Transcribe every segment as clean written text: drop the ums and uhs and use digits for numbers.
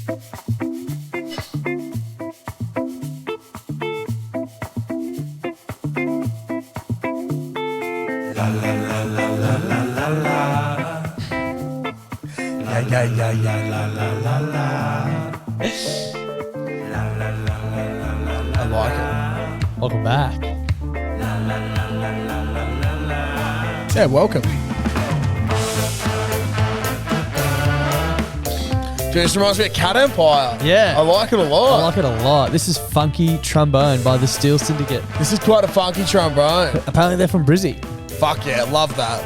I like it. Welcome back. Yeah, welcome. Dude, this reminds me of Cat Empire. Yeah. I like it a lot. I like it a lot. This is Funky Trombone by the Steel Syndicate. This is quite a funky trombone. Apparently they're from Brizzy. Fuck yeah, love that.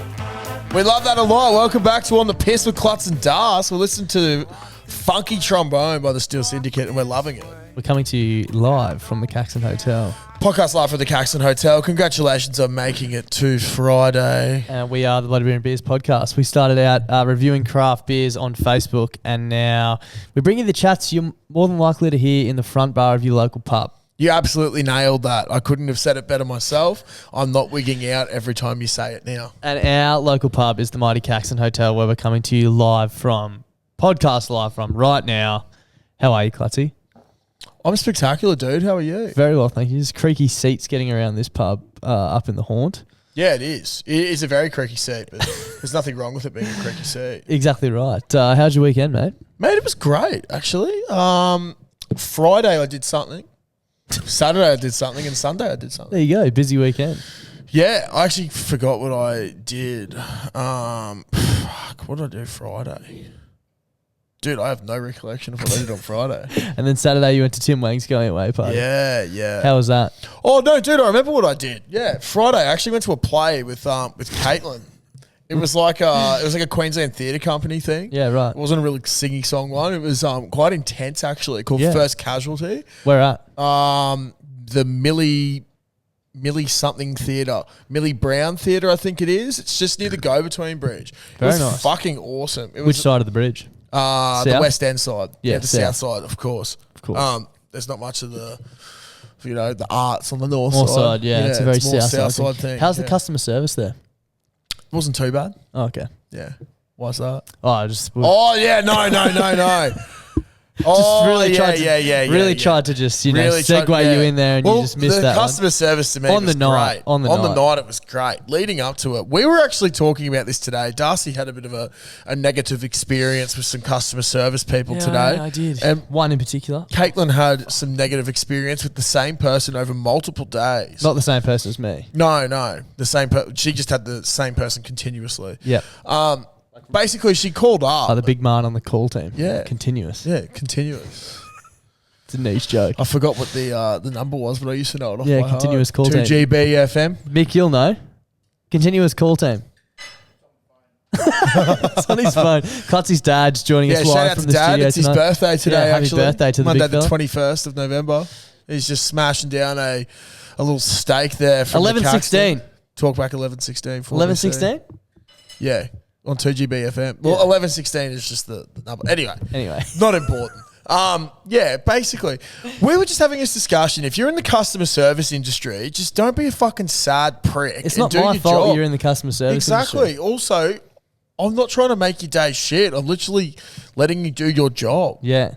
We love that a lot. Welcome back to On the Piss with Klutz and Das. We're listening to Funky Trombone by the Steel Syndicate and we're loving it. We're coming to you live from the Caxton Hotel. Podcast live from the Caxton Hotel. Congratulations on making it to Friday. We are the Bloody Beer and Beers podcast. We started out reviewing craft beers on Facebook, and now we bring you the chats you're more than likely to hear in the front bar of your local pub. You absolutely nailed that. I couldn't have said it better myself. I'm not wigging out every time you say it now. And our local pub is the mighty Caxton Hotel, where we're coming to you live from right now. How are you, Klutzy? I'm spectacular, dude. How are you? Very well, thank you. There's creaky seats getting around this pub up in the haunt. Yeah, it is. It is a very creaky seat, but there's nothing wrong with it being a creaky seat. Exactly right. How's your weekend, mate? Mate, it was great, actually. Friday I did something. Saturday I did something, and Sunday I did something. There you go. Busy weekend. Yeah, I actually forgot what I did. What did I do Friday? Dude, I have no recollection of what I did on Friday. And then Saturday you went to Tim Wang's going away party. Yeah. How was that? Oh no, dude, I remember what I did. Yeah, Friday I actually went to a play with Caitlin. It was like a Queensland Theatre Company thing. Yeah, right. It wasn't a really singing song one. It was quite intense actually. Called First Casualty. Where at? The Millie something theatre, Millie Brown Theatre, I think it is. It's just near the Go-Between Bridge. Very it was nice. Fucking awesome. It was, Which side of the bridge? the West End side. Yeah, the south side, of course. Of course. There's not much of the arts on the north side. Yeah, it's a very more south side thing. How's the customer service there? Wasn't too bad. Oh, okay. Yeah. Why's that? Oh, just Yeah, no. Really tried to just segue you in there, and you just missed that. The customer service to me on was the night. great. On the night, it was great. Leading up to it, we were actually talking about this today. Darcy had a bit of a negative experience with some customer service people today. I did. And one in particular. Caitlin had some negative experience with the same person over multiple days. Not the same person as me. No, the same. She just had the same person continuously. Yeah. Basically, she called up. The big man on the call team. Yeah. Continuous. Yeah, continuous. It's a niche joke. I forgot what the number was, but I used to know it off Yeah, by continuous heart. call team. 2GB FM. Mick, you'll know. Continuous call team. It's on his phone. Klutzy's dad's joining us shout live out from to the Dad. studio It's his tonight. birthday today, happy actually. birthday to the Monday big fella. the 21st of November. He's just smashing down a little steak there from 11:16. Talkback 11:16. 11:16? Yeah, on 2GB FM. Well, 11:16 is just the number. Anyway, not important. Basically, we were just having this discussion. If you're in the customer service industry, just don't be a fucking sad prick. It's and not do my your fault job. you're in the customer service Exactly. industry. Also, I'm not trying to make your day shit. I'm literally letting you do your job. Yeah.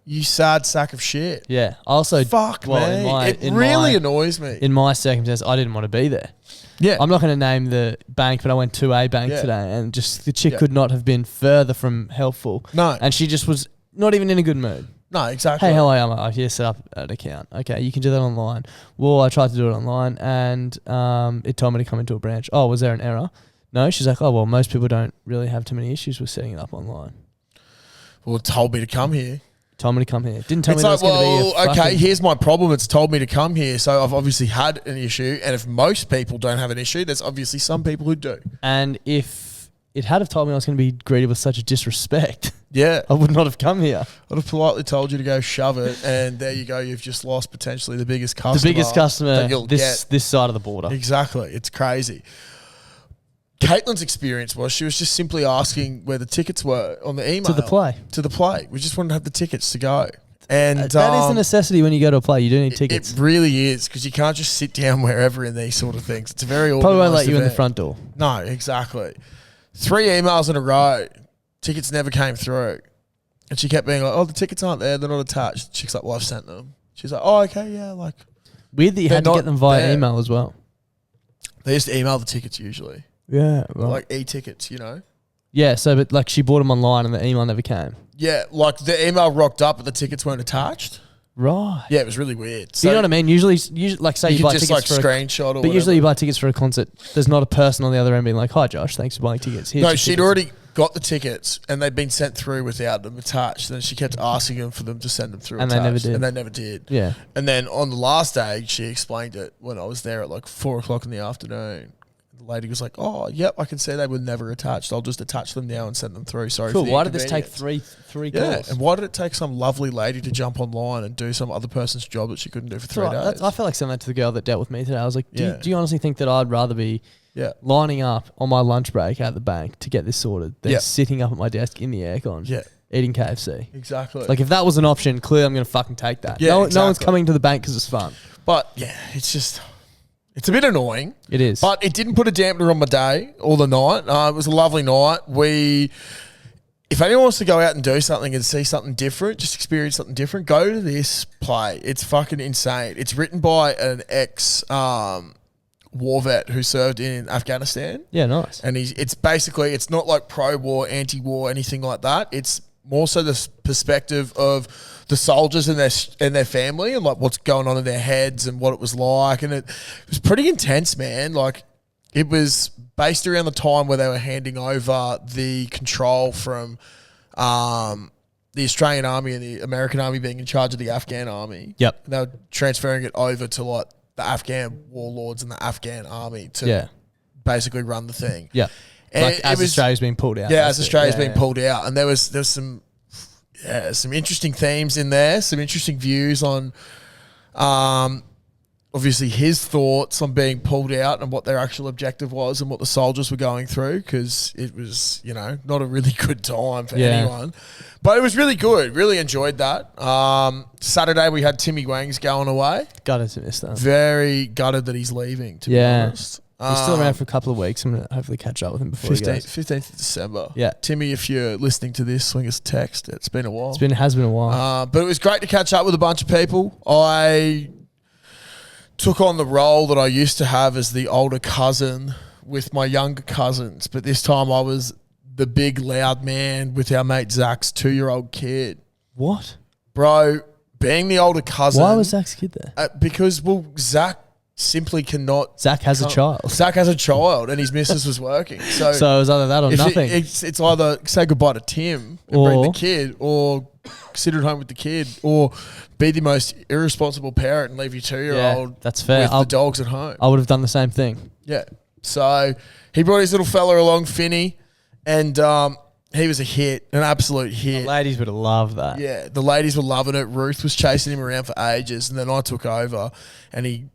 You sad sack of shit. Yeah. Also, Fuck, man. It really annoys me. In my circumstance, I didn't want to be there. Yeah. I'm not going to name the bank, but I went to a bank today, and just the chick could not have been further from helpful. No. And she just was not even in a good mood. No, exactly. Hey, how are you? I'm like, here, set up an account. Okay, you can do that online. Well, I tried to do it online, and it told me to come into a branch. Oh, was there an error? No. She's like, oh, well, most people don't really have too many issues with setting it up online. Well, it told me to come here. Told me to come here. Didn't tell It's me like, that was going to be a okay, here's my problem. It's told me to come here. So I've obviously had an issue. And if most people don't have an issue, there's obviously some people who do. And if it had have told me I was going to be greeted with such a disrespect, yeah, I would not have come here. I'd have politely told you to go shove it. And there you go. You've just lost potentially the biggest customer. The biggest customer that you'll this side of the border. Exactly. It's crazy. Caitlin's experience was she was just simply asking where the tickets were on the email. To the play. To the play. We just wanted to have the tickets to go. And that is a necessity when you go to a play. You do need tickets. It really is, because you can't just sit down wherever in these sort of things. It's a very organised Probably won't let you in the event. front door. No, exactly. 3 emails in a row. Tickets never came through. And she kept being like, "Oh, the tickets aren't there. They're not attached." Chick's like, "Well, I've sent them." She's like, "Oh, okay, yeah." Like, weird that you had to get them via email as well. They used to email the tickets usually. Yeah, right. Like e-tickets, you know. Yeah, so but like she bought them online and the email never came. Yeah, like the email rocked up, but the tickets weren't attached. Right. Yeah, it was really weird. So you know what I mean? Usually like say you buy just tickets like for screenshot or but whatever. usually you buy tickets for a concert. There's not a person on the other end being like, "Hi, Josh, thanks for buying tickets." Here's no, your she'd tickets." already got the tickets and they'd been sent through without them attached. And then she kept asking them for them to send them through And attached. they never did. And they never did. Yeah. And then on the last day, she explained it when I was there at like 4:00 in the afternoon. The lady was like, "Oh, yep, I can see they were never attached. I'll just attach them now and send them through." Sorry Cool. for the Why did this take inconvenience." three Yeah, calls? and why did it take some lovely lady to jump online and do some other person's job that she couldn't do for 3 days? I felt like saying that to the girl that dealt with me today. I was like, Yeah. do you honestly think that I'd rather be lining up on my lunch break at the bank to get this sorted than sitting up at my desk in the aircon eating KFC? Exactly. Like if that was an option, clearly I'm going to fucking take that. Yeah, no one's exactly. coming to the bank because it's fun. But yeah, it's a bit annoying. It is. But it didn't put a dampener on my day or the night. It was a lovely night. If anyone wants to go out and do something and see something different, just experience something different, go to this play. It's fucking insane. It's written by an ex war vet who served in Afghanistan. Yeah, nice. And it's not like pro-war, anti-war, anything like that. It's more so the perspective of the soldiers and their family and like what's going on in their heads and what it was like. And it was pretty intense, man. Like it was based around the time where they were handing over the control from the Australian Army and the American Army being in charge of the Afghan Army. Yep. And they were transferring it over to like the Afghan warlords and the Afghan Army to basically run the thing. Yeah. And like as Australia's being pulled out. Yeah, as Australia's being pulled out. And there was some interesting themes in there, some interesting views on obviously his thoughts on being pulled out and what their actual objective was and what the soldiers were going through, because it was, not a really good time for anyone. But it was really good. Really enjoyed that. Saturday we had Timmy Wangs going away. Gutted to miss that. Very gutted that he's leaving, to be honest. He's still around for a couple of weeks. I'm going to hopefully catch up with him before he goes. 15th of December. Yeah. Timmy, if you're listening to this, swing us a text. It's been a while. Has been a while. But it was great to catch up with a bunch of people. I took on the role that I used to have as the older cousin with my younger cousins, but this time I was the big loud man with our mate Zach's 2-year-old kid. What? Bro, being the older cousin. Why was Zach's kid there? Because, Zach simply cannot. Zach has a child. Zach has a child and his missus was working. So it was either that or nothing. It's either say goodbye to Tim and bring the kid, or sit at home with the kid, or be the most irresponsible parent and leave your 2-year-old that's fair. with the dogs at home. I would have done the same thing. Yeah. So he brought his little fella along, Finney, and he was a hit, an absolute hit. The ladies would have loved that. Yeah, the ladies were loving it. Ruth was chasing him around for ages, and then I took over, and he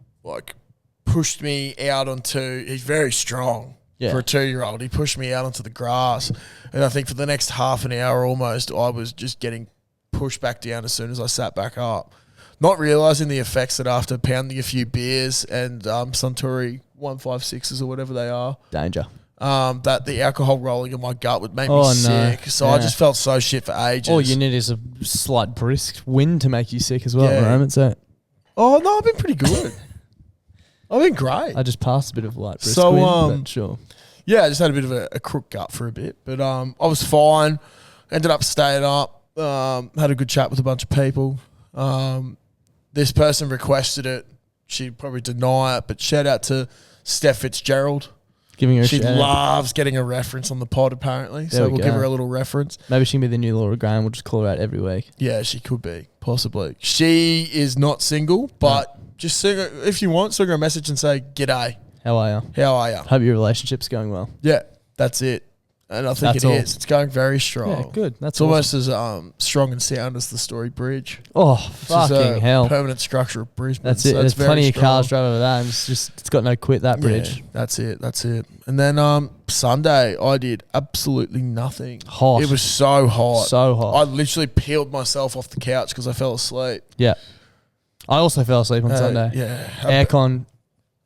pushed me out onto. He's very strong for a 2-year-old. He pushed me out onto the grass, and I think for the next half an hour almost, I was just getting pushed back down as soon as I sat back up, not realising the effects that after pounding a few beers and Suntory 156s or whatever they are, danger. That the alcohol rolling in my gut would make me sick. So I just felt so shit for ages. All you need is a slight brisk wind to make you sick as well at the moment. So, oh no, I've been pretty good. I've been great. I just passed a bit of light brisk wind, but sure. Yeah, I just had a bit of a crook gut for a bit, but I was fine. Ended up staying up. Had a good chat with a bunch of people. This person requested it. She'd probably deny it, but shout out to Steph Fitzgerald. Giving her she a shout. loves getting a reference on the pod, apparently. So we'll give her a little reference. Maybe she can be the new Laura Graham. We'll just call her out every week. Yeah, she could be, possibly. She is not single, but just sing her, if you want, send her a message and say, "G'day. How are you? How are you? Hope your relationship's going well." Yeah, that's it. And I think it is. It's going very strong. Yeah, good. That's almost as strong and sound as the Story Bridge. Oh, fucking hell. Permanent structure of Brisbane. That's it. There's plenty of cars driving over that. And it's got no quit, that bridge. Yeah, that's it. And then Sunday, I did absolutely nothing. Hot. It was so hot. So hot. I literally peeled myself off the couch because I fell asleep. Yeah. I also fell asleep on Sunday. Yeah. Aircon,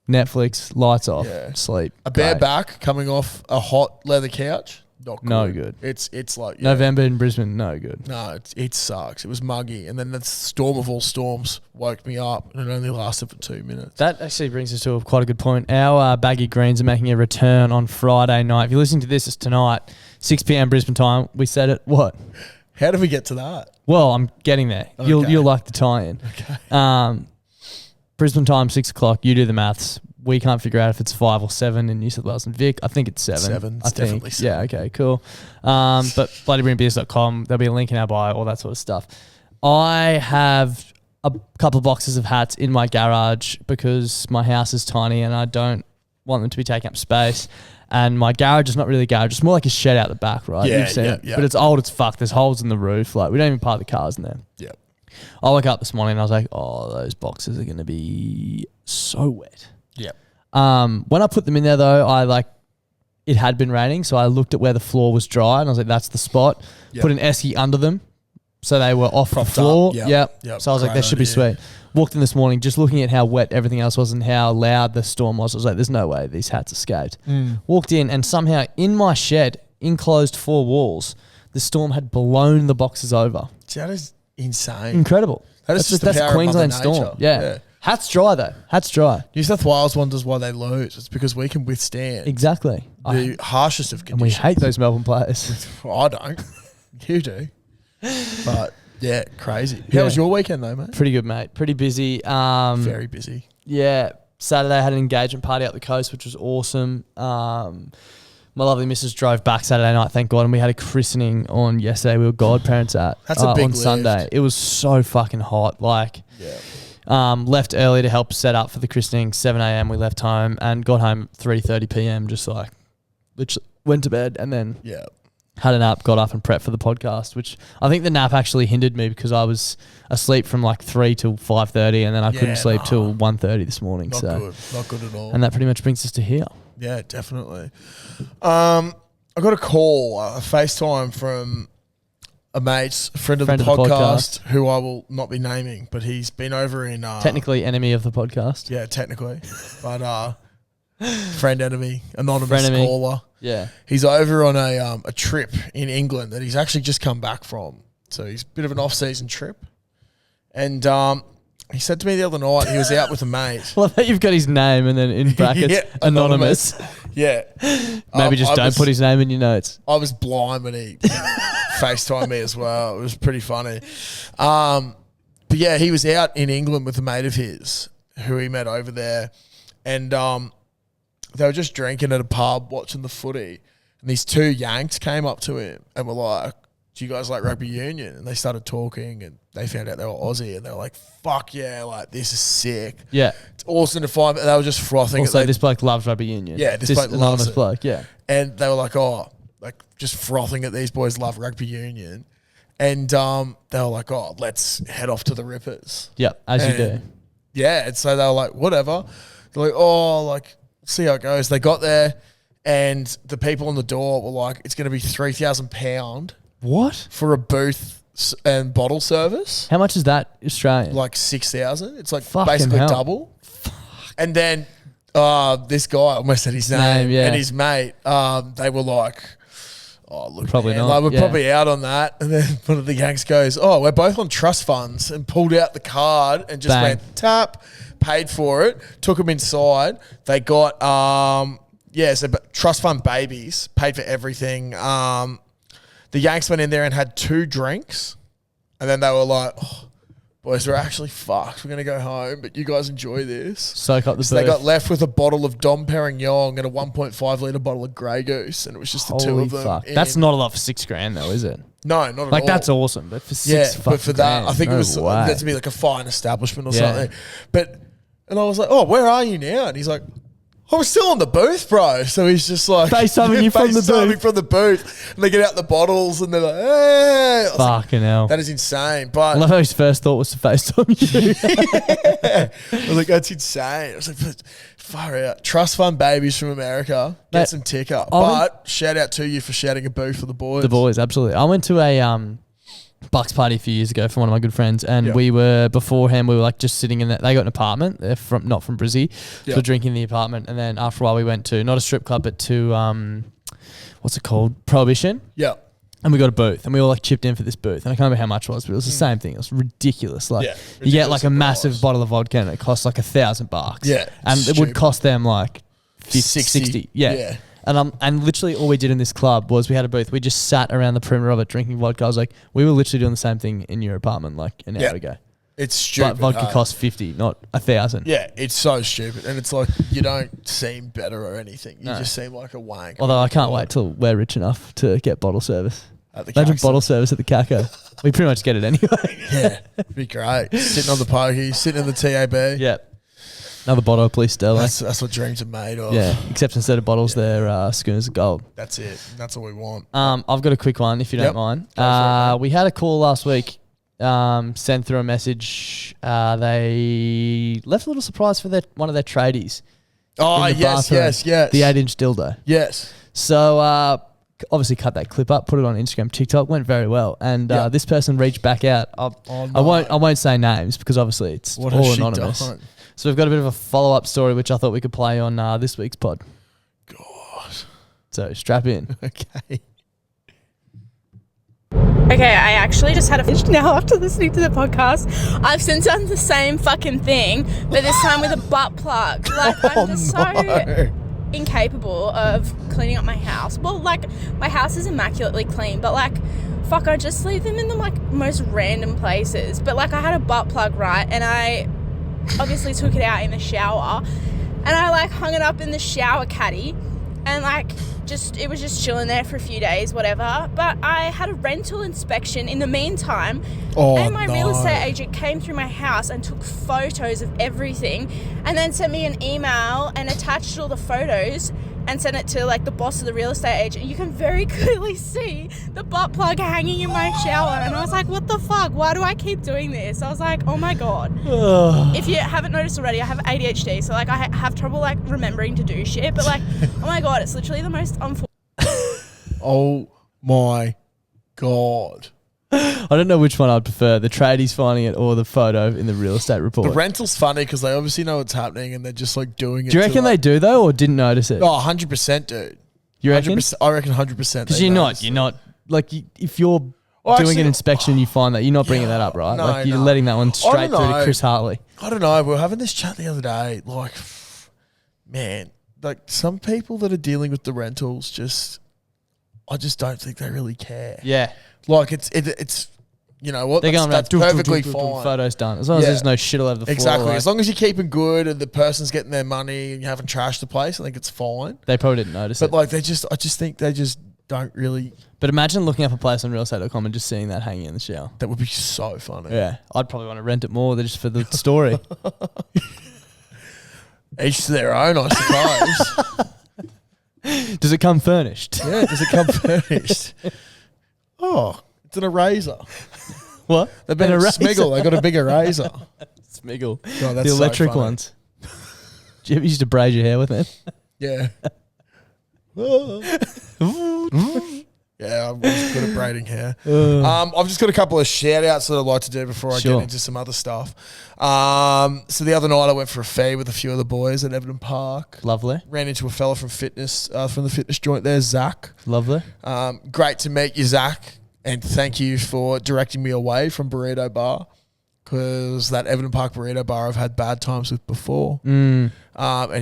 Netflix, lights off, sleep. A bare back coming off a hot leather couch. Not good. No good. It's like November in Brisbane, no good. No, it sucks. It was muggy, and then the storm of all storms woke me up, and it only lasted for 2 minutes. That actually brings us to quite a good point. Our baggy greens are making a return on Friday night. If you're listening to this, it's tonight, 6 p.m. Brisbane time. We said it. What? How did we get to that? Well, I'm getting there. Okay. You'll like the tie-in. Okay. Brisbane time, 6 o'clock. You do the maths. We can't figure out if it's 5 or 7 in New South Wales and Vic. I think it's 7. 7. It's definitely 7. Yeah, okay, cool. But bloodybrewingbeers.com, there'll be a link in our bio, all that sort of stuff. I have a couple of boxes of hats in my garage because my house is tiny and I don't want them to be taking up space. And my garage is not really a garage. It's more like a shed out the back, right? Yeah, You've seen it. yeah. But it's old as fuck. There's holes in the roof. Like, we don't even park the cars in there. Yeah. I woke up this morning and I was like, oh, those boxes are going to be so wet. Yeah. When I put them in there though, it had been raining, so I looked at where the floor was dry and I was like, that's the spot. Yep. Put an esky under them so they were off Propped the floor. up. Yep. So I was like, Great that should be idea. sweet. Walked in this morning, just looking at how wet everything else was and how loud the storm was. I was like, there's no way these hats escaped. Walked in and somehow in my shed, enclosed 4 walls, the storm had blown the boxes over. That is insane. Incredible. That's just the power of Queensland Mother storm. Nature. Yeah. Hats dry though. Hats dry. New South Wales wonders why they lose. It's because we can withstand Exactly. the harshest of And conditions. we hate those Melbourne players. I don't. You do. But yeah, crazy. Yeah. How was your weekend though, mate? Pretty good, mate. Pretty busy. Very busy. Yeah. Saturday I had an engagement party up the coast, which was awesome. My lovely missus drove back Saturday night, thank God, and we had a christening on yesterday. We were godparents at That's a big on lift. Sunday. It was so fucking hot. Left early to help set up for the christening. 7 a.m. we left home and got home 3:30 p.m. Just like literally went to bed and then had a nap, got up and prepped for the podcast. Which I think the nap actually hindered me because I was asleep from like 3 till 5:30 and then I couldn't sleep till 1:30 this morning. Not good. Not good at all. And that pretty much brings us to here. Yeah, definitely. I got a call, a FaceTime from a mate, a friend of the podcast, who I will not be naming, but he's been over in... technically enemy of the podcast. Yeah, technically. But friend enemy, anonymous caller. Yeah. He's over on a trip in England that he's actually just come back from. So he's a bit of an off-season trip. And he said to me the other night he was out with a mate. Well, I bet you've got his name and then in brackets, anonymous. Yeah. Maybe just don't put his name in your notes. I was blind when he FaceTimed me as well. It was pretty funny. But yeah, he was out in England with a mate of his who he met over there. And they were just drinking at a pub watching the footy. And these 2 Yanks came up to him and were like, do you guys like rugby union? And they started talking and they found out they were Aussie and they were like, fuck yeah, like this is sick. Yeah. It's awesome to find. They were just frothing. Also, this bloke loves rugby union. Yeah, this bloke loves anonymous it. bloke, yeah. And they were like, just frothing at these boys love rugby union. And they were like, let's head off to the Rippers. Yeah, as you do. Yeah, and so they were like, whatever. They're like, see how it goes. They got there and the people on the door were like, it's going to be £3,000 What? for a booth and bottle service. How much is that Australian? Like 6,000. It's like Fucking basically hell. double. And then this guy, I almost said his name, yeah. and his mate, they were like, look, Probably man, not, like, we're yeah. probably out on that. And then one of the Yanks goes, we're both on trust funds, and pulled out the card and just Bang. went tap, paid for it, took them inside. They got, trust fund babies, paid for everything. The Yanks went in there and had 2 drinks, and then they were like, boys, we're actually fucked. We're going to go home, but you guys enjoy this. Soak up the So they booth. got left with a bottle of Dom Perignon and a 1.5 litre bottle of Grey Goose, and it was just the 2 Holy of them. fuck. That's not a lot for $6,000 though, is it? No, not at Like all. that's awesome, but for but for that, I think no it was way. meant to be like a fine establishment or Yeah. something. And I was like, where are you now? And he's like, we're still on the booth, bro. So he's just like FaceTiming you from the FaceTiming booth. from the booth, and they get out the bottles and they're like, hey. I was like, Fucking hell. that is insane. I But love how his first thought was to FaceTime you. I was like, that's insane. I was like, but far out. Trust fund babies from America. Get Mate, some ticker. I But shout out to you for shouting a boo for the boys. The boys, absolutely. I went to a Bucks party a few years ago for one of my good friends, and Yeah. we were beforehand. We were like just sitting in that. They got an apartment. They're not from Brizzy, so Yeah. we're drinking in the apartment. And then after a while, we went to not a strip club, but to what's it called? Prohibition. Yeah. And we got a booth, and we all like chipped in for this booth. And I can't remember how much it was, but it was the same thing. It was ridiculous. Like you get like a massive bottle of vodka, and it costs like $1,000. Yeah, and it would cost them like 60. Yeah. And literally all we did in this club was we had a booth. We just sat around the perimeter of it drinking vodka. I was like, we were literally doing the same thing in your apartment like an hour ago. It's stupid. But vodka costs 50, not 1,000. Yeah, it's so stupid. And it's like you don't seem better or anything. You just seem like a wank. Although I can't wait till we're rich enough to get bottle service. Imagine bottle service at the Caco. We pretty much get it anyway. Yeah, it'd be great. Sitting on the pokey, sitting in the TAB. Yeah. Another bottle of Police Stella. That's what dreams are made of. Yeah, except instead of bottles, they're schooners of gold. That's it. That's what we want. I've got a quick one, if you don't mind. We had a call last week. Sent through a message. They left a little surprise for one of their tradies. Oh, yes. The 8-inch dildo. Yes. So obviously cut that clip up, put it on Instagram, TikTok, went very well. And this person reached back out. I won't say names because obviously it's all anonymous. So we've got a bit of a follow-up story which I thought we could play on this week's pod. God. So strap in. Okay. Okay, I actually just had a now after listening to the podcast. I've since done the same fucking thing, but this time with a butt plug. Like, I'm just so incapable of cleaning up my house. Well, like, my house is immaculately clean, but like, fuck, I just leave them in the like most random places. But like, I had a butt plug, right, and I obviously took it out in the shower, and I like hung it up in the shower caddy, and like it was just chilling there for a few days, whatever. But I had a rental inspection in the meantime, and my real estate agent came through my house and took photos of everything, and then sent me an email and attached all the photos and sent it to like the boss of the real estate agent. You can very clearly see the butt plug hanging in my shower, and I was like, what the fuck, why do I keep doing this? I was like, oh my god. If you haven't noticed already, I have ADHD, so like I have trouble like remembering to do shit, but like oh my god, it's literally the most oh my god. I don't know which one I'd prefer, the tradies finding it or the photo in the real estate report. The rental's funny because they obviously know what's happening and they're just like doing it. Do you reckon they do though, or didn't notice it? Oh, 100%, dude. You reckon? I reckon 100%. Because you're not like if you're doing an inspection, you find that you're not bringing that up, right? No, like you're letting that one straight through to Chris Hartley. I don't know. We were having this chat the other day. Like, man, like some people that are dealing with the rentals I just don't think they really care. Yeah. Like it's you know what? They're going that's perfectly fine. Photos done. As long as there's no shit all over the floor. Exactly. Like, as long as you're keeping good and the person's getting their money and you haven't trashed the place, I think it's fine. They probably didn't notice it. But like I just think they just don't really. But imagine looking up a place on realestate.com and just seeing that hanging in the shower. That would be so funny. Yeah. I'd probably want to rent it more than just for the story. Each to their own, I suppose. Does it come furnished? Yeah, does it come furnished? Oh, it's an eraser. What? They've been a Smiggle. They got a big eraser. Smiggle. God, that's the electric so ones. Do you ever used to braid your hair with it? Yeah. Yeah, I'm good at braiding hair. I've just got a couple of shout outs that I'd like to do before I get into some other stuff. So the other night I went for a feed with a few of the boys at Everton Park. Lovely. Ran into a fella from the fitness joint there, Zach. Lovely. Great to meet you, Zach. And thank you for directing me away from Burrito Bar, because that Everton Park Burrito Bar I've had bad times with before. And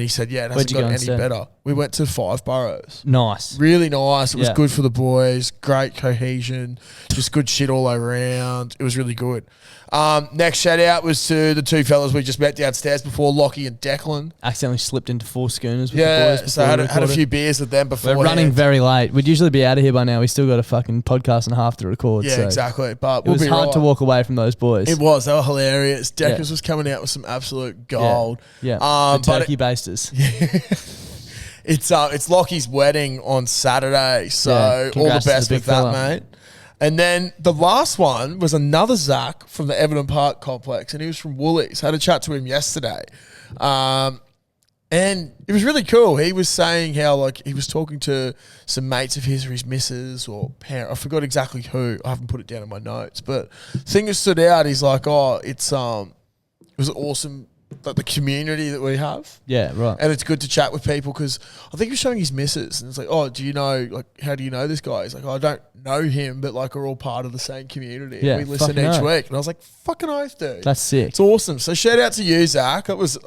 he said, yeah, it hasn't got any better. We went to 5 Boroughs. Nice. Really nice. It was good for the boys. Great cohesion. Just good shit all around. It was really good. Next shout out was to the 2 fellas we just met downstairs before, Lockie and Declan. Accidentally slipped into 4 schooners with the boys. So I had a few beers with them before. We're running very late. We'd usually be out of here by now. We still got a fucking podcast and a half to record. Yeah, exactly. But it was hard to walk away from those boys. It was. They were hilarious. Deckers was coming out with some absolute gold. Yeah. The turkey basters. It's Lockie's wedding on Saturday, so all the best with that, mate. And then the last one was another Zach from the Everton Park complex, and he was from Woolies. Had a chat to him yesterday. And it was really cool. He was saying how like he was talking to some mates of his or his missus or parent. I forgot exactly who. I haven't put it down in my notes. But the thing that stood out, he's like, it was an awesome like the community that we have. Yeah, right. And it's good to chat with people because I think he was showing his missus and it's like, oh, do you know, like, how do you know this guy? He's like, oh, I don't know him, but like we're all part of the same community. Yeah, we listen each week. And I was like, fucking oath, dude. That's sick. It's awesome. So shout out to you, Zach. That was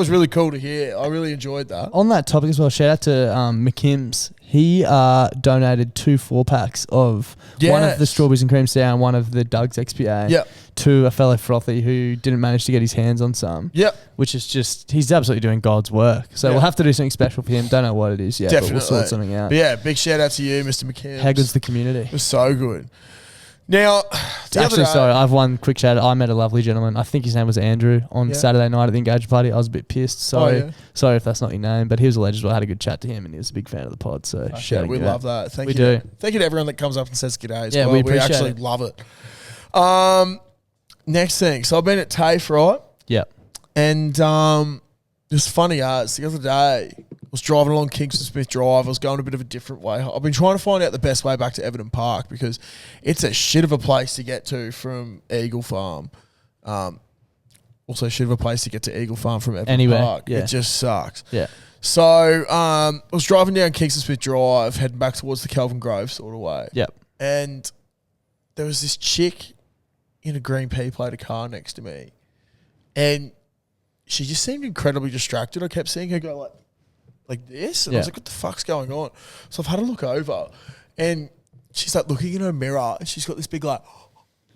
really cool to hear. I really enjoyed that. On that topic as well, shout out to McKim's. He donated 2 4-packs of one of the strawberries and cream sour and one of the Doug's XPA to a fellow frothy who didn't manage to get his hands on some. Yep. Which is just, he's absolutely doing God's work. So we'll have to do something special for him. Don't know what it is yet, but we'll sort something out. But yeah, big shout out to you, Mr. McKim. How good's the community? It was so good. Now, actually, sorry, I've one quick shout out. I met a lovely gentleman. I think his name was Andrew on Saturday night at the engagement party. I was a bit pissed. Sorry if that's not your name, but he was a legend. I had a good chat to him and he was a big fan of the pod. So we love that. Thank you. Do. Thank you to everyone that comes up and says g'day as well. We actually love it. Next thing. So I've been at TAFE, right? Yep. And it's funny as the other day, I was driving along Kingston Smith Drive. I was going a bit of a different way. I've been trying to find out the best way back to Everton Park because it's a shit of a place to get to from Eagle Farm. Also shit of a place to get to Eagle Farm from Everton Park. Yeah. It just sucks. Yeah. So I was driving down Kingston Smith Drive, heading back towards the Kelvin Grove sort of way. Yep. And there was this chick in a green P-plated car next to me. And she just seemed incredibly distracted. I kept seeing her go like this. And I was like, what the fuck's going on? So I've had a look over and she's like looking in her mirror and she's got this big and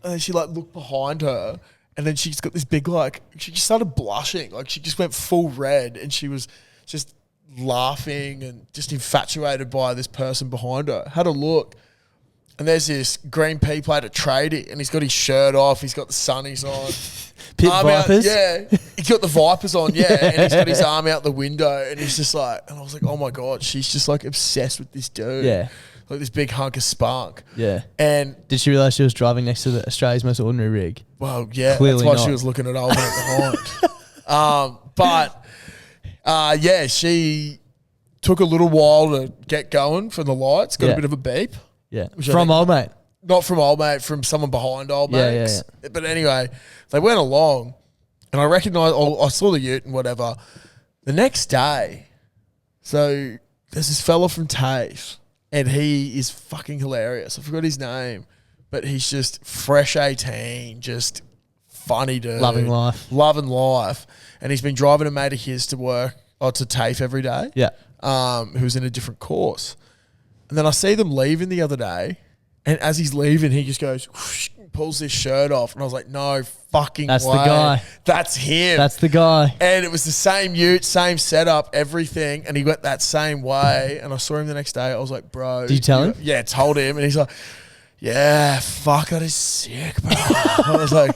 then she looked behind her and then she's got this big she just started blushing. Like she just went full red and she was just laughing and just infatuated by this person behind her. Had a look and there's this green P-plated tradie and he's got his shirt off. He's got the sunnies on. Pit Vipers? He's got the Vipers on, and he's got his arm out the window and he's just like, and I was like, oh my God, she's just like obsessed with this dude. Yeah. Like this big hunk of spunk. Yeah. And did she realise she was driving next to the Australia's most ordinary rig? Well, yeah, clearly that's why she was looking at old mate behind. She took a little while to get going from the lights, got a bit of a beep. Yeah. From old mate. Not from old mate, from someone behind old mate. Yeah. But anyway, they went along and I recognised, I saw the ute and whatever. The next day, so there's this fella from TAFE and he is fucking hilarious. I forgot his name, but he's just fresh 18, just funny dude. Loving life. And he's been driving a mate of his to work, or to TAFE every day. Yeah. Who's in a different course. And then I see them leaving the other day. And as he's leaving, he just goes, whoosh, pulls his shirt off. And I was like, no fucking That's way. the guy. That's him. That's the guy. And it was the same ute, same setup, everything. And he went that same way. And I saw him the next day. I was like, bro. Did you tell him? Yeah, told him. And he's like, yeah, fuck, that is sick, bro. I was like,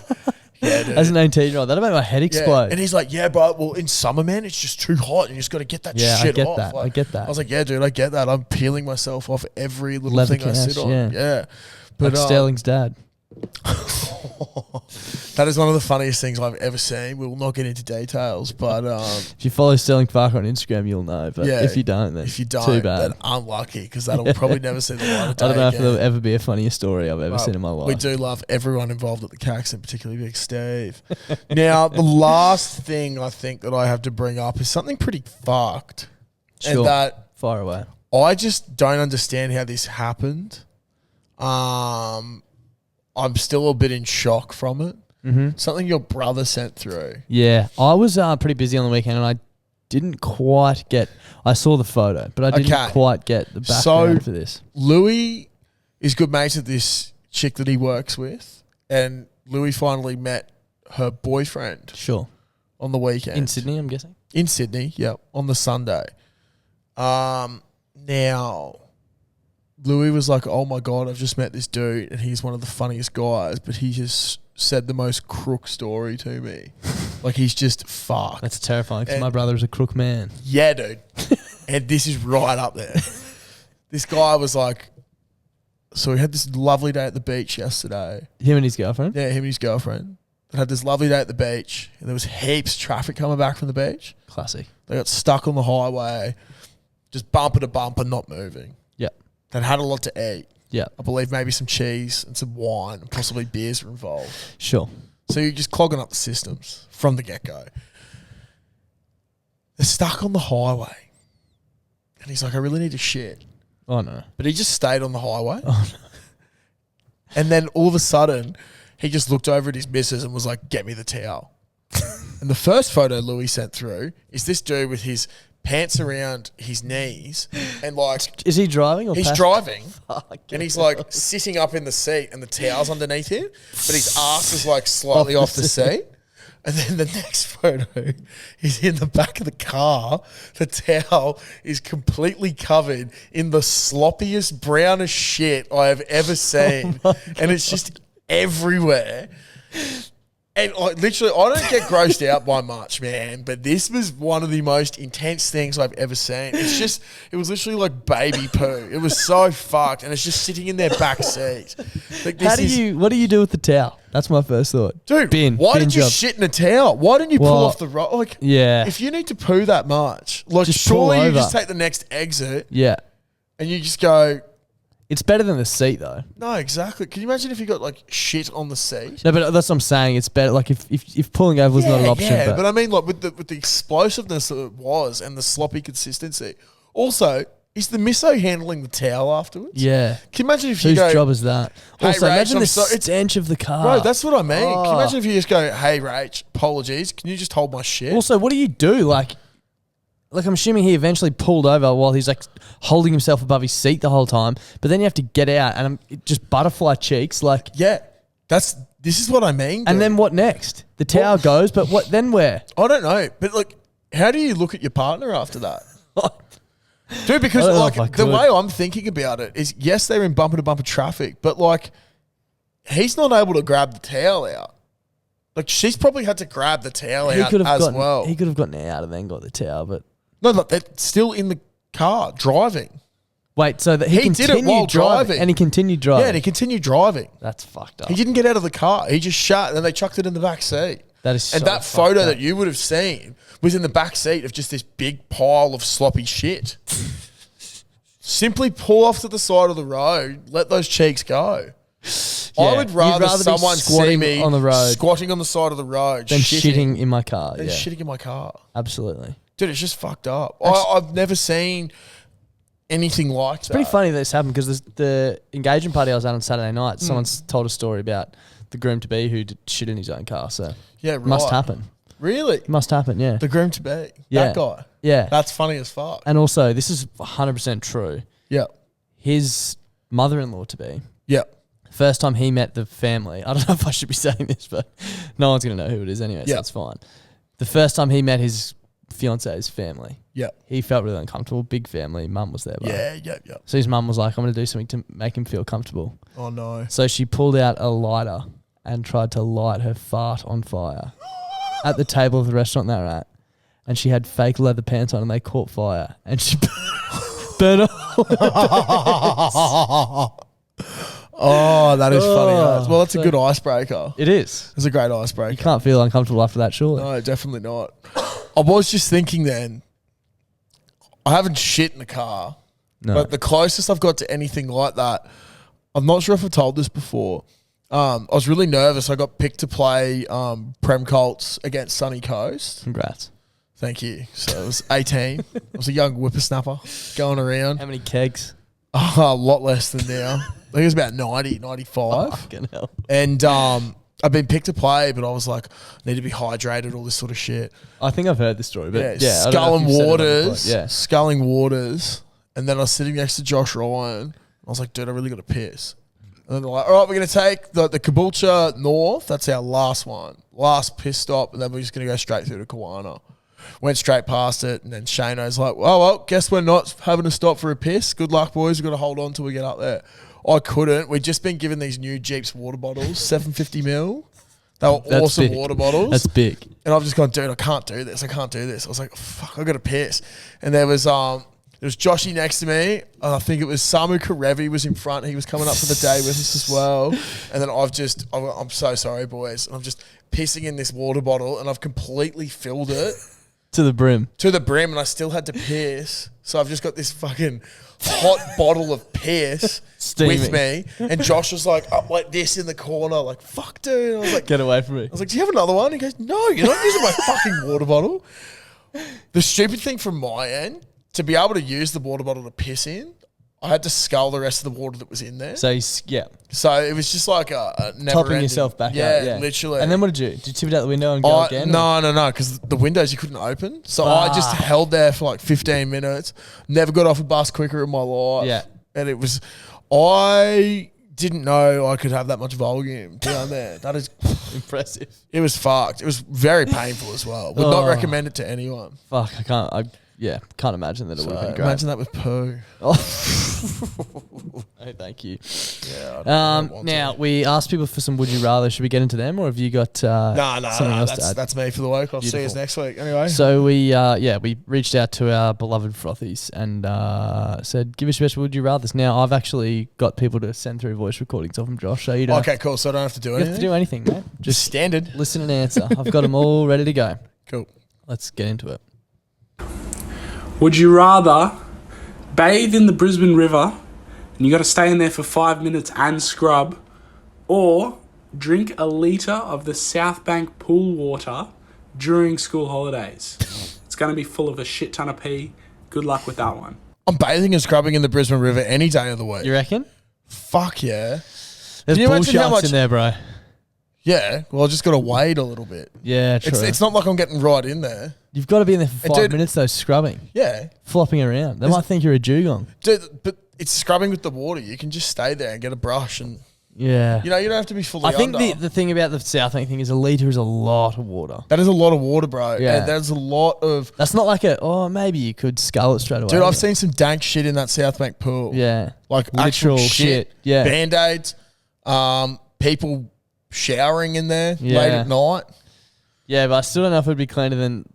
yeah, dude. As an 18-year-old, that'll make my head explode. And he's like, yeah, bro, well, in summer, man, it's just too hot and you just got to get that shit off. That. I get that. I was like, yeah, dude, I get that. I'm peeling myself off every little thing I sit on. Yeah. But like Sterling's dad. That is one of the funniest things I've ever seen. We will not get into details, but if you follow Sterling Parker on Instagram, you'll know. But if you don't, then too bad. Then unlucky because that'll probably never see the light of day. I don't know if there'll ever be a funnier story I've ever seen in my life. We do love everyone involved at the Caxton, particularly Big Steve. Now, the last thing I think that I have to bring up is something pretty fucked. Sure. And that far away. I just don't understand how this happened. I'm still a bit in shock from it. Mm-hmm. Something your brother sent through. Yeah, I was pretty busy on the weekend and I didn't quite get... I saw the photo, but I didn't quite get the background for this. Louis is good mates with this chick that he works with, and Louis finally met her boyfriend. Sure. On the weekend. In Sydney, I'm guessing? In Sydney, yeah, on the Sunday. Now... Louis was like, oh my God, I've just met this dude and he's one of the funniest guys, but he just said the most crook story to me. Like he's just fucked. That's terrifying because my brother is a crook man. Yeah, dude. And this is right up there. This guy was like, so we had this lovely day at the beach yesterday. Him and his girlfriend? Yeah, him and his girlfriend. They had this lovely day at the beach and there was heaps of traffic coming back from the beach. Classic. They got stuck on the highway, just bumper to bumper, not moving. That had a lot to eat. Yeah. I believe maybe some cheese and some wine and possibly beers were involved. Sure. So you're just clogging up the systems from the get-go. They're stuck on the highway. And he's like, I really need to shit. Oh, no. But he just stayed on the highway. Oh, no. And then all of a sudden, he just looked over at his missus and was like, get me the towel. And the first photo Louis sent through is this dude with his pants around his knees and like... Is he driving or He's pass- driving. Fuck And he's like sitting up in the seat and the towel's underneath him, but his ass is like slightly off the seat. And then the next photo is in the back of the car. The towel is completely covered in the sloppiest, brownest shit I have ever seen. And it's just everywhere. And like, literally, I don't get grossed out by much, man, but this was one of the most intense things I've ever seen. It was literally like baby poo. It was so fucked, and it's just sitting in their back seat. Like, what do you do with the towel? That's my first thought. Dude, why did you shit in a towel? Why didn't you pull off the road? Like, yeah. If you need to poo that much, like, Just surely pull you over. just take the next exit Yeah. and you just go, It's better than the seat, though. no, exactly. Can you imagine if you got like shit on the seat? No, but that's what I'm saying. It's better. Like if pulling over was not an option. Yeah, but I mean, like with the explosiveness that it was and the sloppy consistency. Also, is the misso handling the towel afterwards? yeah. Can you imagine if you Whose go, job is that? "Hey, Also, Rach, imagine I'm the sorry." stench of the car. bro, that's what I mean. Can you Oh. imagine if you just go, hey, Rach, apologies, can you just hold my shit? Also, what do you do? Like I'm assuming he eventually pulled over while he's like holding himself above his seat the whole time. But then you have to get out and just butterfly cheeks. Like, yeah, this is what I mean. and dude. then what next? The towel goes, but what then? Where? I don't know, but like, how do you look at your partner after that? Dude, because I don't know if I like the could. way I'm thinking about it is, yes, they're in bumper to bumper traffic, but like, he's not able to grab the towel out. Like, she's probably had to grab the towel out as well. He could have gotten out and then got the towel, but No, look, they're still in the car driving. wait. So that he He did it continued while driving, driving. and he continued driving. Yeah, and he continued driving. That's fucked up. He didn't get out of the car. He just shut, and then they chucked it in the back seat. That is And so that fucked photo up. that you would have seen was in the back seat of just this big pile of sloppy shit. Simply pull off to the side of the road, let those cheeks go. Yeah, I would you'd rather be someone see squatting me on the road squatting on the side of the road, than shitting in my car. than Yeah, shitting in my car. absolutely. Dude, it's just fucked up. I've never seen anything like that. It's pretty funny that this happened because the engagement party I was at on Saturday night, someone's told a story about the groom-to-be who did shit in his own car. So Yeah, right. must happen. Really? Must happen, yeah. The groom to be. Yeah. That guy. Yeah. That's funny as fuck. And also, this is 100% true. Yeah. His mother-in-law to be, Yeah. first time he met the family, I don't know if I should be saying this, but no one's going to know who it is anyway, so Yeah. it's fine. The first time he met his fiance's family, Yeah. he felt really uncomfortable. Big family, mum was there. Yeah. So his mum was like, I'm going to do something to make him feel comfortable. Oh, no. So she pulled out a lighter and tried to light her fart on fire at the table of the restaurant they were at. And she had fake leather pants on and they caught fire. And she burnt her. Oh, that is funny. Oh, Well, that's a good icebreaker. It is. It's a great You icebreaker. can't feel uncomfortable after that, surely. No, definitely not. I was just thinking then, I haven't shit in the car, No. but the closest I've got to anything like that, I'm not sure if I've told this before. I was really nervous. I got picked to play Prem Colts against Sunny Coast. Congrats. Thank you. So I was 18. I was a young whippersnapper going around. How many kegs? A lot less than now. I think it was about 90, 95. Fucking hell. And I've been picked to play, but I was like, need to be hydrated, all this sort of shit. I think I've heard this story, but yeah. I don't know Skull if and you've said it on the Waters. pod. Yeah. Sculling Waters. And then I was sitting next to Josh Ryan. I was like, dude, I really got to piss. And then they're like, all right, we're going to take the Caboolture North. That's our last one. Last piss stop. And then we're just going to go straight through to Kawana. Went straight past it. And then Shano's like, oh, well, guess we're not having to stop for a piss. Good luck, boys. We've got to hold on till we get up there. I couldn't. We'd just been given these new Jeeps water bottles, 750ml. They were That's awesome big. water bottles. That's big. And I've just gone, dude, I can't do this. I can't do this. I was like, fuck, I got to piss. And there was Joshy next to me. I think it was Samu Karevi was in front. He was coming up for the day with us as well. And then I'm so sorry, boys. And I'm just pissing in this water bottle and I've completely filled it To the brim. to the brim and I still had to piss. So I've just got this fucking hot bottle of piss Steaming. with me. And Josh was like up like this in the corner, like, fuck, dude. I was like, Get away from me. do you have another one? He goes, no, you're not using my fucking water bottle. The stupid thing from my end, to be able to use the water bottle to piss in, I had to scull the rest of the water that was in there. So, So it was just like a never topping ending. yourself back yeah, out. Yeah, literally. And then what did you do? Did you tip it out the window and go again? No, because the windows you couldn't open. So I just held there for like 15 minutes. Never got off a bus quicker in my life. Yeah. And it was, I didn't know I could have that much volume down there. That is impressive. It was fucked. It was very painful as well. Would not recommend it to anyone. Fuck, can't imagine that it would have been great. Imagine that with poo. Oh, thank you. Yeah. Now, we asked people for some would you rather. Should we get into them, or have you got something else to add? That's me for the week. I'll see you next week. Anyway. So we reached out to our beloved frothies and said, give us your best would you rathers. Now, I've actually got people to send through voice recordings of them, Josh. So you don't okay, cool. So I don't have to do anything? You have to do anything, mate. Just standard. Listen and answer. I've got them all ready to go. Cool. Let's get into it. Would you rather bathe in the Brisbane River and you got to stay in there for 5 minutes and scrub, or drink a litre of the South Bank pool water during school holidays? It's going to be full of a shit ton of pee. Good luck with that one. I'm bathing and scrubbing in the Brisbane River any day of the week. You reckon? Fuck yeah. There's bull sharks in there, bro. Yeah, well, I just got to wait a little bit. Yeah, true. It's not like I'm getting right in there. You've got to be in there for 5 minutes, though, scrubbing. Yeah. Flopping around. They might think you're a dugong. Dude, but it's scrubbing with the water. You can just stay there and get a brush and... Yeah. You don't have to be fully I think under. the thing about the South Bank thing is a litre is a lot of water. That is a lot of water, bro. Yeah. And there's a lot of... That's not like maybe you could scull it straight away. Dude, I've seen some dank shit in that South Bank pool. Yeah. Like literal actual shit. Yeah. Band-Aids. People showering in there late at night. Yeah, but I still don't know if it'd be cleaner than...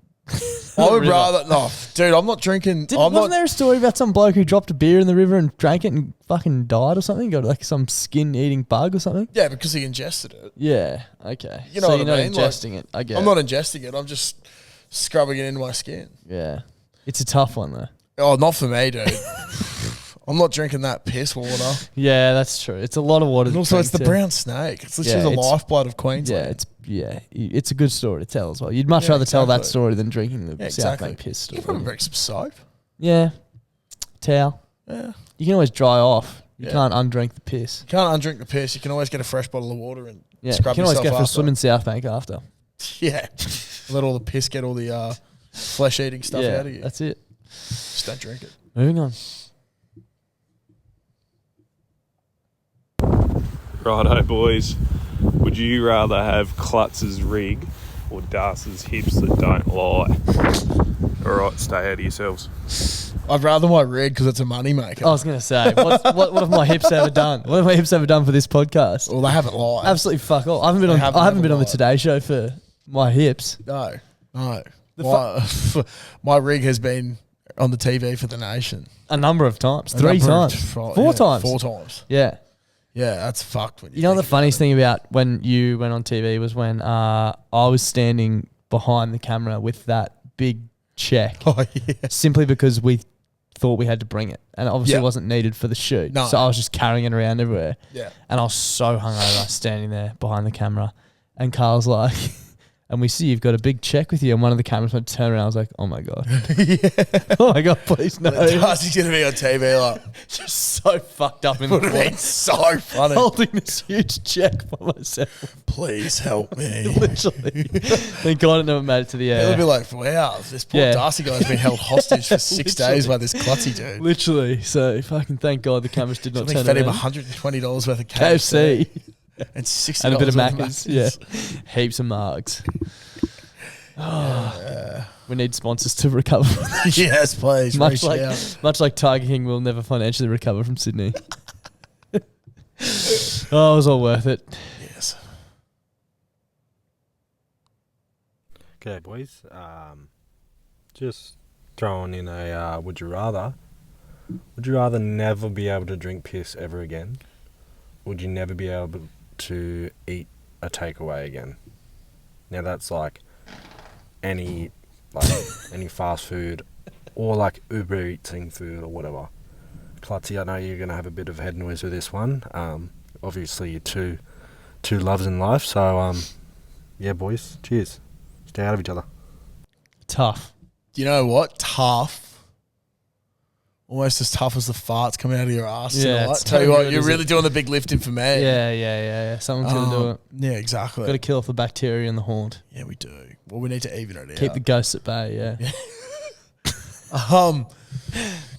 I would rather... No, dude, I'm not drinking... Wasn't there a story about some bloke who dropped a beer in the river and drank it and fucking died or something? Got like some skin-eating bug or something? Yeah, because he ingested it. Yeah, okay. You know so what you're I not mean? ingesting it, I guess. I'm not ingesting it. I'm just scrubbing it into my skin. Yeah. It's a tough one, though. Oh, not for me, dude. I'm not drinking that piss water. Yeah, that's true. It's a lot of water. And also, it's the brown snake. It's literally the lifeblood of Queensland. It's a good story to tell as well. You'd much rather tell that story than drinking the South Bank piss story. You can probably bring some soap. Yeah. Towel. Yeah. You can always dry off. You can't undrink the piss. You can't undrink the piss. You can always get a fresh bottle of water and scrub yourself. You can always go for a after. swim in South Bank after. Yeah. Let all the piss get all the flesh-eating stuff out of you. That's it. Just don't drink it. Moving on. Righto, boys. Would you rather have Klutz's rig or Darcy's hips that don't lie? Alright, stay out of yourselves. I'd rather my rig because it's a money maker. I was going to say, what have my hips ever done? What have my hips ever done for this podcast? Well, they haven't lied. Absolutely fuck all. I haven't been on the Today Show for my hips. No. My rig has been on the TV for the nation. A number of times. 3 times. 4 times. 4 times. Yeah. Yeah, that's fucked. When you know the funniest thing about when you went on TV was when I was standing behind the camera with that big check. Oh, yeah. Simply because we thought we had to bring it. And it obviously wasn't needed for the shoot. No. So I was just carrying it around everywhere. Yeah. And I was so hungover standing there behind the camera. And Carl's like... And we see you've got a big check with you, and one of the cameras went to turn around. I was like, "Oh my god, oh my god, please no!" Darcy's gonna be on TV like just so fucked up in the corner, so funny, holding this huge check by myself. Please help me, literally. Thank God it never made it to the air. It'll be like, wow, this poor Darcy guy's been held hostage for 6 days by this klutzy dude. Literally, so fucking thank God the cameras did not turn fed him around. $120 worth of KFC. And $60 and a bit of Macca's. Yeah. Heaps of marks. We need sponsors to recover from that. Yes, please. Much like Tiger King will never financially recover from Sydney. It was all worth it. Yes. Okay, boys. Just throwing in a would you rather. Would you rather never be able to drink piss ever again? Would you never be able to eat a takeaway again? Now that's like any fast food or like Uber Eating food or whatever. Klutzy, I know you're going to have a bit of head noise with this one. Obviously, you're two loves in life. So, yeah, boys, cheers. Stay out of each other. Tough. You know what? Tough. Almost as tough as the farts coming out of your ass. Yeah, Tonight. it's Tell you so what, good, you're is really it? doing the big lifting for me. Yeah. Someone's going to do it. Yeah, exactly. Got to kill off the bacteria in the haunt. Yeah, we do. Well, we need to even it out. Keep the ghosts at bay, yeah.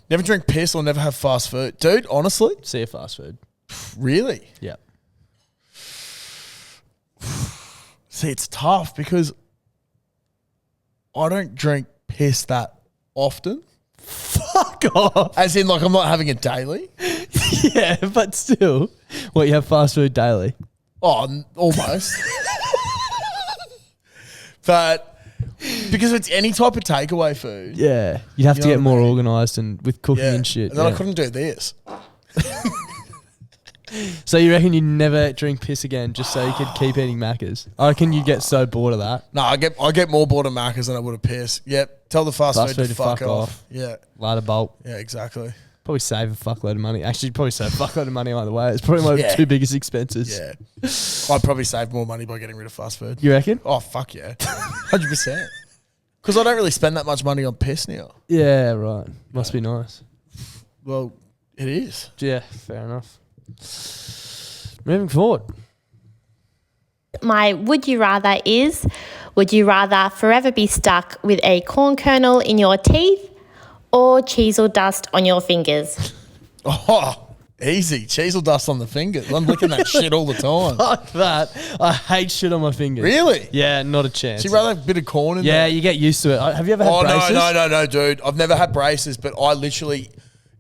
Never drink piss or never have fast food. Dude, honestly? See you fast food. Really? Yeah. See, it's tough because I don't drink piss that often. Fuck off. As in, like, I'm not having it daily. Yeah, but still. What, you have fast food daily? Oh, almost. But because it's any type of takeaway food. Yeah. You'd have You to know get what I more mean? organised and with cooking and shit. And then I yeah. couldn't do this. So you reckon you'd never drink piss again just so you could keep eating Maccas? I reckon you'd get so bored of that. No, I get more bored of Macca's than I would of piss. Yep. Tell the fast food to fuck off. Yeah. Light a bolt. Yeah, exactly. Probably save a fuckload of money. Actually, you'd probably save a fuckload of money either way. It's probably one of the two biggest expenses. Yeah. I'd probably save more money by getting rid of fast food. You reckon? Oh, fuck yeah. 100%. Because I don't really spend that much money on piss now. Yeah, right. Must be nice. Well, it is. Yeah, fair enough. Moving forward. My would you rather is, would you rather forever be stuck with a corn kernel in your teeth or cheese or dust on your fingers? Oh, easy. Cheese or dust on the fingers. I'm licking that shit all the time. Fuck that. I hate shit on my fingers. Really? Yeah, not a chance. So you rather have a bit of corn in there? Yeah, you get used to it. Have you ever had braces? No, dude. I've never had braces, but I literally,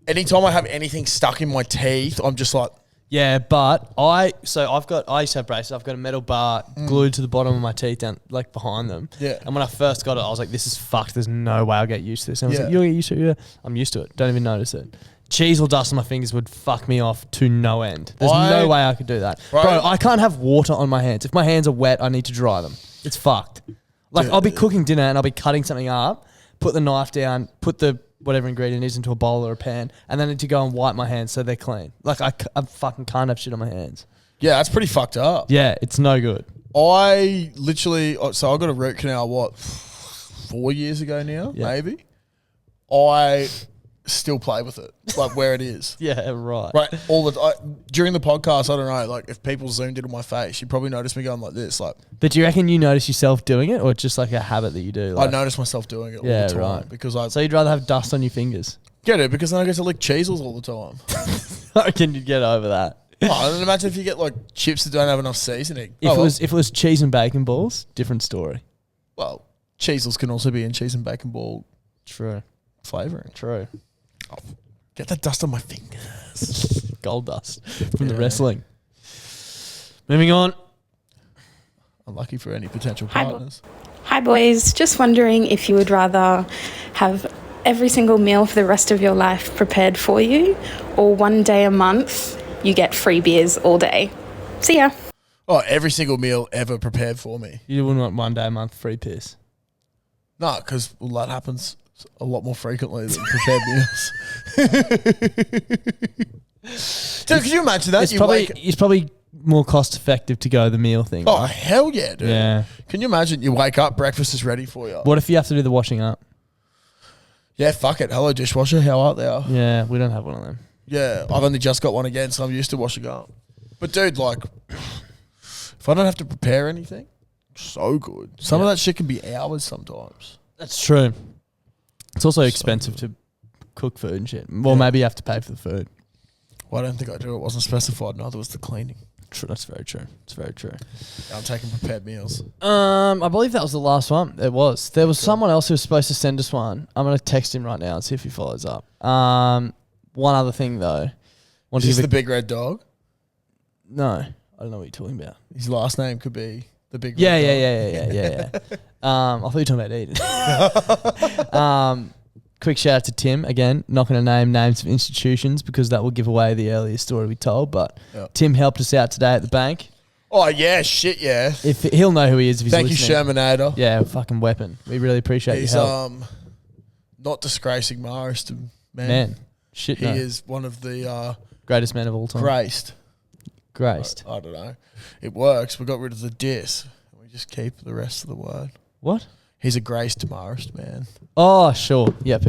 anytime I have anything stuck in my teeth, I'm just like, Yeah, but I used to have braces. I've got a metal bar glued to the bottom of my teeth down, like behind them. Yeah. And when I first got it, I was like, this is fucked. There's no way I'll get used to this. And I was Yeah. like, you'll get used to it. Yeah. I'm used to it. Don't even notice it. Cheese or dust on my fingers would fuck me off to no end. There's no way I could do that. Bro, I can't have water on my hands. If my hands are wet, I need to dry them. It's fucked. Like, I'll be cooking dinner and I'll be cutting something up, put the knife down, put the whatever ingredient is into a bowl or a pan, and then I need to go and wipe my hands so they're clean. Like, I fucking can't have shit on my hands. yeah, that's pretty fucked up. Yeah, it's no good. I got a root canal, 4 years ago now, maybe. I still play with it, like where it is. Yeah, right. Right, during the podcast, I don't know, like if people zoomed in on my face, you probably noticed me going like this. Like, But do you reckon you notice yourself doing it, or it's just like a habit that you do? I Like, notice myself doing it all Yeah, the time right. because so you'd rather have dust on your fingers? get it because then I get to lick cheesels all the time. I reckon you'd get over that. Oh, and imagine if you get like chips that don't have enough seasoning. If it was cheese and bacon balls, different story. Well, cheesels can also be in cheese and bacon ball True. flavouring. True. Get that dust on my fingers. Gold dust from the wrestling. Moving on. Unlucky for any potential Hi, partners. Hi, boys. Just wondering if you would rather have every single meal for the rest of your life prepared for you, or one day a month you get free beers all day. See ya. Oh, every single meal ever prepared for me. You wouldn't want one day a month free piss. No, because that happens a lot more frequently than prepared meals. Dude, could you imagine that? It's probably more cost effective to go the meal thing. Oh, right? hell yeah, dude. Yeah. Can you imagine you wake up, breakfast is ready for you? What if you have to do the washing up? Yeah, fuck it. Hello, dishwasher. How art thou? Yeah, we don't have one of them. Yeah, I've only just got one again, so I'm used to washing up. But dude, like, if I don't have to prepare anything, so good. Some of that shit can be hours sometimes. That's true. It's also expensive to cook food and shit. Well, maybe you have to pay for the food. Well, I don't think I do. It wasn't specified. Neither was the cleaning. True, that's very true. It's very true. I'm taking prepared meals. I believe that was the last one. It was. There was someone else who was supposed to send us one. I'm going to text him right now and see if he follows up. One other thing though. Is this the big red dog? No, I don't know what you're talking about. His last name could be the big Yeah. red dog. I thought you were talking about Eden. Quick shout out to Tim again. Not going to name names of institutions because that will give away the earlier story we told. But Tim helped us out today at the bank. Oh yeah, shit yeah. If he'll know who he is if he's Thank listening. you, Shermanator. Yeah, fucking weapon. We really appreciate He's your help. not disgracing Marston, Man, shit, He no. is one of the Greatest man of all time. graced. Graced. I don't know. It works. We got rid of the dis. We just keep the rest of the word. What? He's a Grace Demarest, man. Oh, sure. Yep.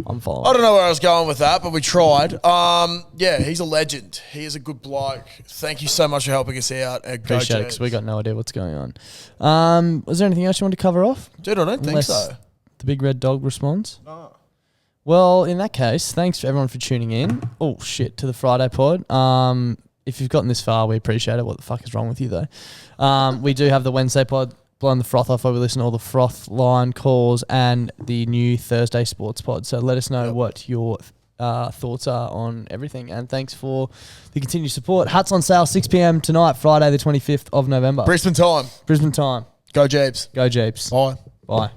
I'm following. I don't know where I was going with that, but we tried. Yeah, he's a legend. He is a good bloke. Thank you so much for helping us out. Appreciate it, because we got no idea what's going on. Was there anything else you wanted to cover off? Dude, I don't think so. The big red dog responds? No. Well, in that case, thanks for everyone for tuning in. Oh, shit, to the Friday pod. If you've gotten this far, we appreciate it. What the fuck is wrong with you, though? We do have the Wednesday pod, blowing the froth off, where we listen to all the froth line calls, and the new Thursday sports pod. So let us know what your thoughts are on everything. And thanks for the continued support. Hats on sale, 6 p.m. tonight, Friday the 25th of November. Brisbane time. Brisbane time. Go Jeeps. Go Jeeps. Bye. Bye.